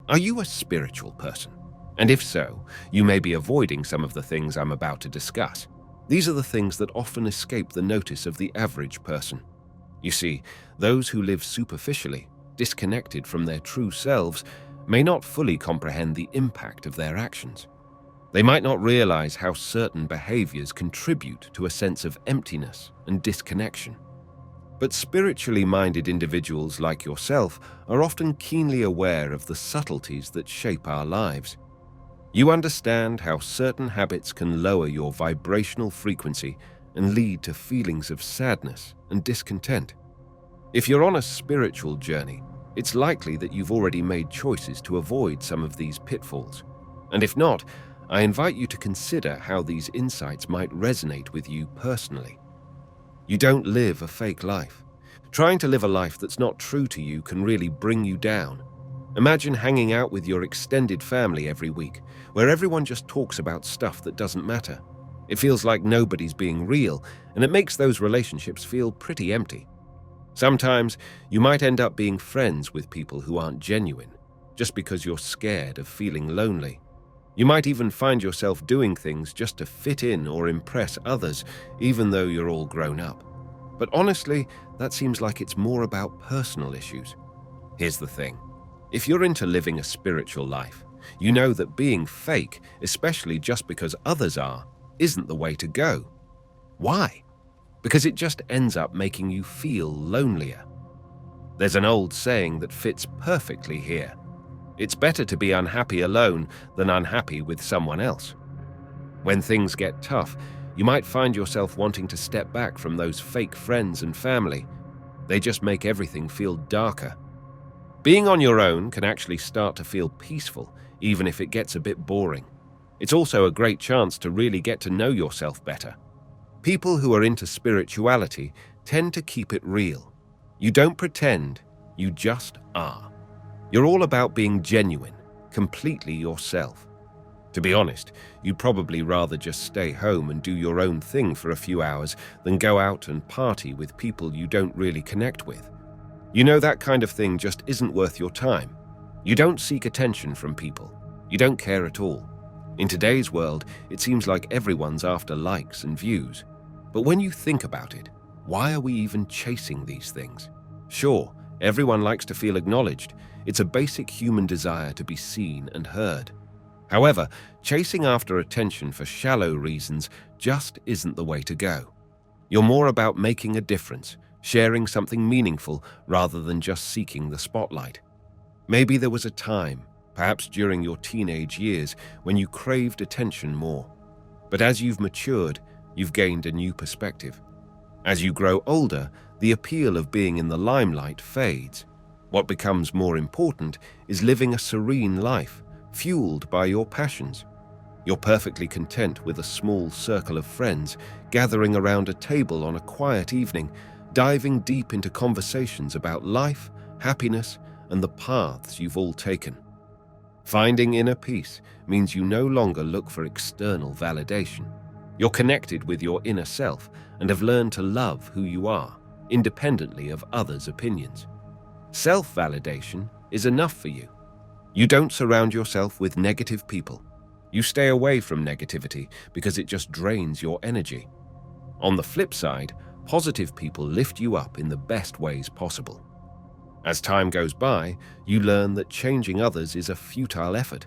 Are you a spiritual person? And if so, you may be avoiding some of the things I'm about to discuss. These are the things that often escape the notice of the average person. You see, those who live superficially, disconnected from their true selves, may not fully comprehend the impact of their actions. They might not realize how certain behaviors contribute to a sense of emptiness and disconnection. But spiritually minded individuals like yourself are often keenly aware of the subtleties that shape our lives. You understand how certain habits can lower your vibrational frequency and lead to feelings of sadness and discontent. If you're on a spiritual journey, it's likely that you've already made choices to avoid some of these pitfalls. And if not, I invite you to consider how these insights might resonate with you personally. You don't live a fake life. Trying to live a life that's not true to you can really bring you down. Imagine hanging out with your extended family every week, where everyone just talks about stuff that doesn't matter. It feels like nobody's being real, and it makes those relationships feel pretty empty. Sometimes you might end up being friends with people who aren't genuine, just because you're scared of feeling lonely. You might even find yourself doing things just to fit in or impress others, even though you're all grown up. But honestly, that seems like it's more about personal issues. Here's the thing. If you're into living a spiritual life, you know that being fake, especially just because others are, isn't the way to go. Why? Because it just ends up making you feel lonelier. There's an old saying that fits perfectly here. It's better to be unhappy alone than unhappy with someone else. When things get tough, you might find yourself wanting to step back from those fake friends and family. They just make everything feel darker. Being on your own can actually start to feel peaceful, even if it gets a bit boring. It's also a great chance to really get to know yourself better. People who are into spirituality tend to keep it real. You don't pretend, you just are. You're all about being genuine, completely yourself. To be honest, you'd probably rather just stay home and do your own thing for a few hours than go out and party with people you don't really connect with. You know that kind of thing just isn't worth your time. You don't seek attention from people. You don't care at all. In today's world, it seems like everyone's after likes and views. But when you think about it, why are we even chasing these things? Sure, everyone likes to feel acknowledged. It's a basic human desire to be seen and heard. However, chasing after attention for shallow reasons just isn't the way to go. You're more about making a difference, sharing something meaningful rather than just seeking the spotlight. Maybe there was a time, perhaps during your teenage years, when you craved attention more. But as you've matured, you've gained a new perspective. As you grow older, the appeal of being in the limelight fades. What becomes more important is living a serene life, fueled by your passions. You're perfectly content with a small circle of friends, gathering around a table on a quiet evening, diving deep into conversations about life, happiness, and the paths you've all taken. Finding inner peace means you no longer look for external validation. You're connected with your inner self and have learned to love who you are, independently of others' opinions. Self-validation is enough for you. You don't surround yourself with negative people. You stay away from negativity because it just drains your energy. On the flip side, positive people lift you up in the best ways possible. As time goes by, you learn that changing others is a futile effort.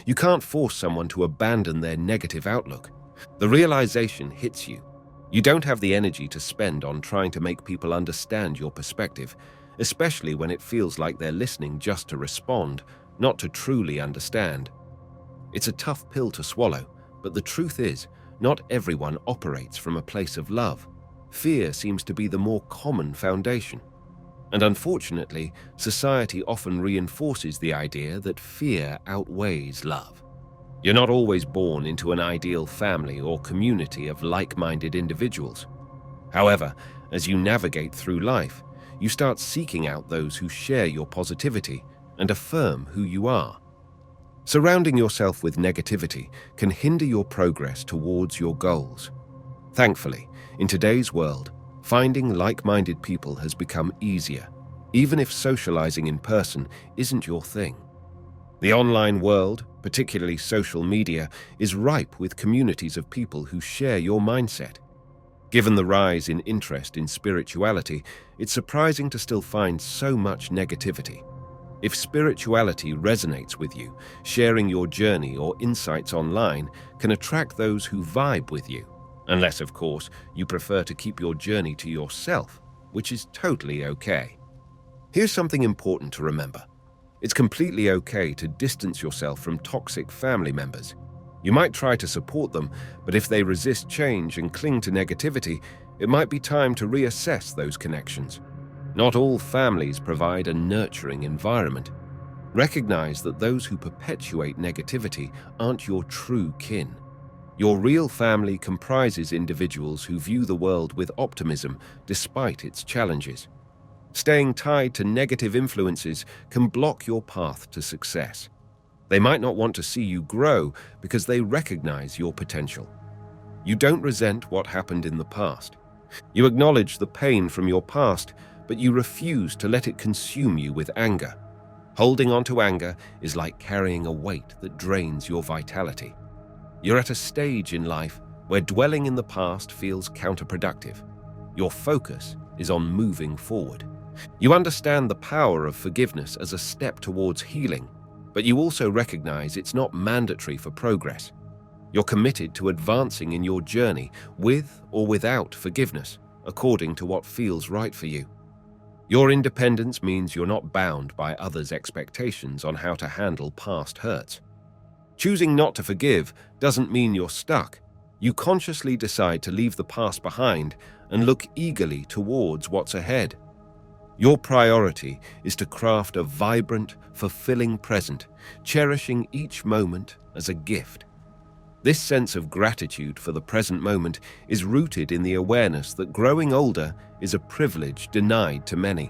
You can't force someone to abandon their negative outlook. The realization hits you. You don't have the energy to spend on trying to make people understand your perspective, especially when it feels like they're listening just to respond, not to truly understand. It's a tough pill to swallow, but the truth is, not everyone operates from a place of love. Fear seems to be the more common foundation. And unfortunately, society often reinforces the idea that fear outweighs love. You're not always born into an ideal family or community of like-minded individuals. However, as you navigate through life, you start seeking out those who share your positivity and affirm who you are. Surrounding yourself with negativity can hinder your progress towards your goals. Thankfully, in today's world, finding like-minded people has become easier, even if socializing in person isn't your thing. The online world, particularly social media, is ripe with communities of people who share your mindset. Given the rise in interest in spirituality, it's surprising to still find so much negativity. If spirituality resonates with you, sharing your journey or insights online can attract those who vibe with you, unless, of course, you prefer to keep your journey to yourself, which is totally okay. Here's something important to remember. It's completely okay to distance yourself from toxic family members. You might try to support them, but if they resist change and cling to negativity, it might be time to reassess those connections. Not all families provide a nurturing environment. Recognize that those who perpetuate negativity aren't your true kin. Your real family comprises individuals who view the world with optimism despite its challenges. Staying tied to negative influences can block your path to success. They might not want to see you grow because they recognize your potential. You don't resent what happened in the past. You acknowledge the pain from your past, but you refuse to let it consume you with anger. Holding on to anger is like carrying a weight that drains your vitality. You're at a stage in life where dwelling in the past feels counterproductive. Your focus is on moving forward. You understand the power of forgiveness as a step towards healing, but you also recognize it's not mandatory for progress. You're committed to advancing in your journey with or without forgiveness, according to what feels right for you. Your independence means you're not bound by others' expectations on how to handle past hurts. Choosing not to forgive doesn't mean you're stuck. You consciously decide to leave the past behind and look eagerly towards what's ahead. Your priority is to craft a vibrant, fulfilling present, cherishing each moment as a gift. This sense of gratitude for the present moment is rooted in the awareness that growing older is a privilege denied to many.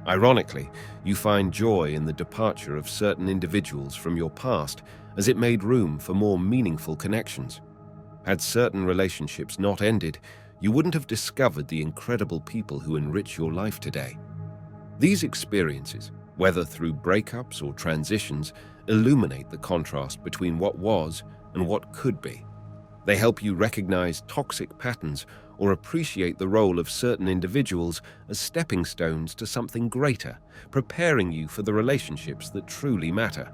Ironically, you find joy in the departure of certain individuals from your past as it made room for more meaningful connections. Had certain relationships not ended, you wouldn't have discovered the incredible people who enrich your life today. These experiences, whether through breakups or transitions, illuminate the contrast between what was and what could be. They help you recognize toxic patterns or appreciate the role of certain individuals as stepping stones to something greater, preparing you for the relationships that truly matter.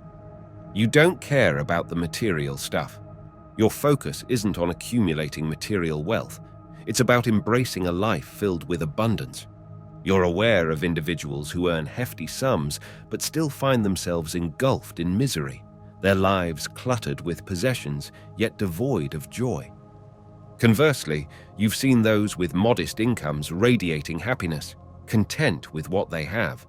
You don't care about the material stuff. Your focus isn't on accumulating material wealth. It's about embracing a life filled with abundance. You're aware of individuals who earn hefty sums but still find themselves engulfed in misery, their lives cluttered with possessions yet devoid of joy. Conversely, you've seen those with modest incomes radiating happiness, content with what they have.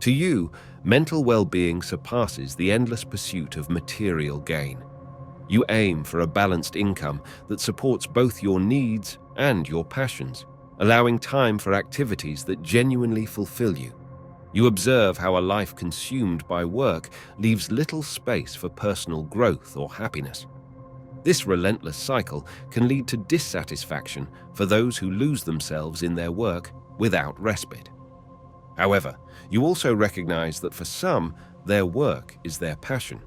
To you, mental well-being surpasses the endless pursuit of material gain. You aim for a balanced income that supports both your needs and your passions, allowing time for activities that genuinely fulfill you. You observe how a life consumed by work leaves little space for personal growth or happiness. This relentless cycle can lead to dissatisfaction for those who lose themselves in their work without respite. However, you also recognize that for some, their work is their passion.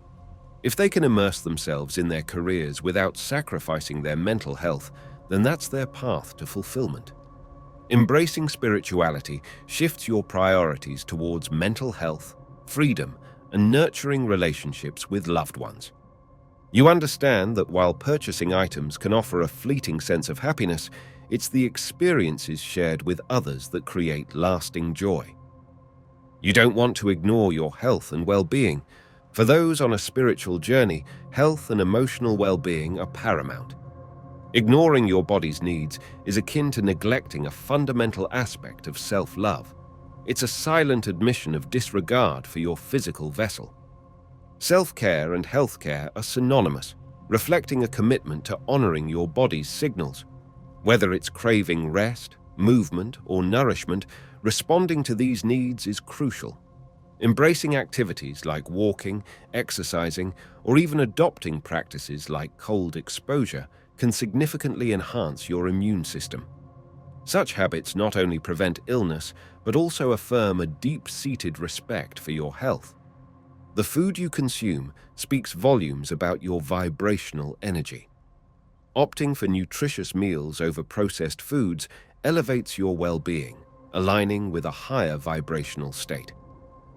If they can immerse themselves in their careers without sacrificing their mental health, then that's their path to fulfillment. Embracing spirituality shifts your priorities towards mental health, freedom, and nurturing relationships with loved ones. You understand that while purchasing items can offer a fleeting sense of happiness, it's the experiences shared with others that create lasting joy. You don't want to ignore your health and well-being. For those on a spiritual journey, health and emotional well-being are paramount. Ignoring your body's needs is akin to neglecting a fundamental aspect of self-love. It's a silent admission of disregard for your physical vessel. Self-care and healthcare are synonymous, reflecting a commitment to honoring your body's signals. Whether it's craving rest, movement, or nourishment, responding to these needs is crucial. Embracing activities like walking, exercising, or even adopting practices like cold exposure can significantly enhance your immune system. Such habits not only prevent illness, but also affirm a deep-seated respect for your health. The food you consume speaks volumes about your vibrational energy. Opting for nutritious meals over processed foods elevates your well-being, aligning with a higher vibrational state.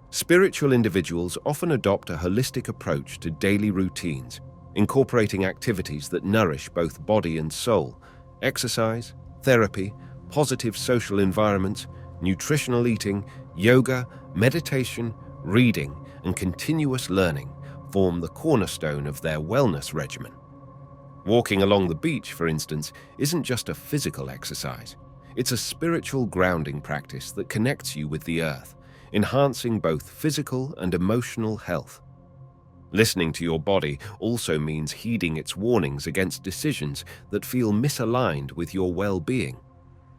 Spiritual individuals often adopt a holistic approach to daily routines, incorporating activities that nourish both body and soul. Exercise, therapy, positive social environments, nutritional eating, yoga, meditation, reading, and continuous learning form the cornerstone of their wellness regimen. Walking along the beach, for instance, isn't just a physical exercise. It's a spiritual grounding practice that connects you with the earth, enhancing both physical and emotional health. Listening to your body also means heeding its warnings against decisions that feel misaligned with your well-being.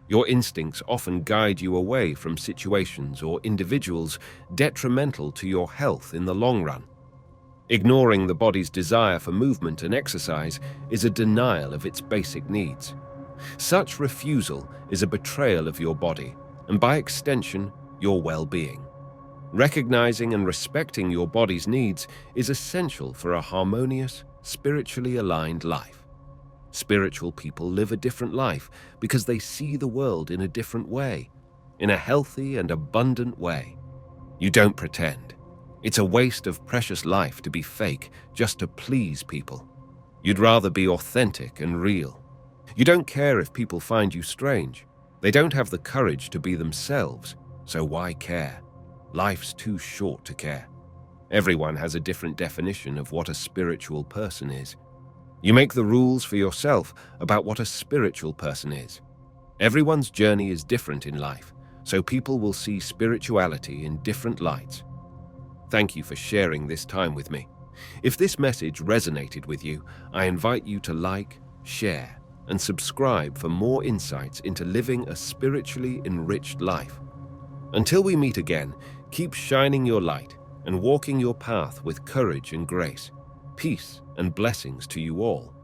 Your instincts often guide you away from situations or individuals detrimental to your health in the long run. Ignoring the body's desire for movement and exercise is a denial of its basic needs. Such refusal is a betrayal of your body, and by extension, your well-being. Recognizing and respecting your body's needs is essential for a harmonious, spiritually aligned life. Spiritual people live a different life because they see the world in a different way, in a healthy and abundant way. You don't pretend. It's a waste of precious life to be fake just to please people. You'd rather be authentic and real. You don't care if people find you strange. They don't have the courage to be themselves, so why care? Life's too short to care. Everyone has a different definition of what a spiritual person is. You make the rules for yourself about what a spiritual person is. Everyone's journey is different in life, so people will see spirituality in different lights. Thank you for sharing this time with me. If this message resonated with you, I invite you to like, share, and subscribe for more insights into living a spiritually enriched life. Until we meet again, keep shining your light and walking your path with courage and grace. Peace and blessings to you all.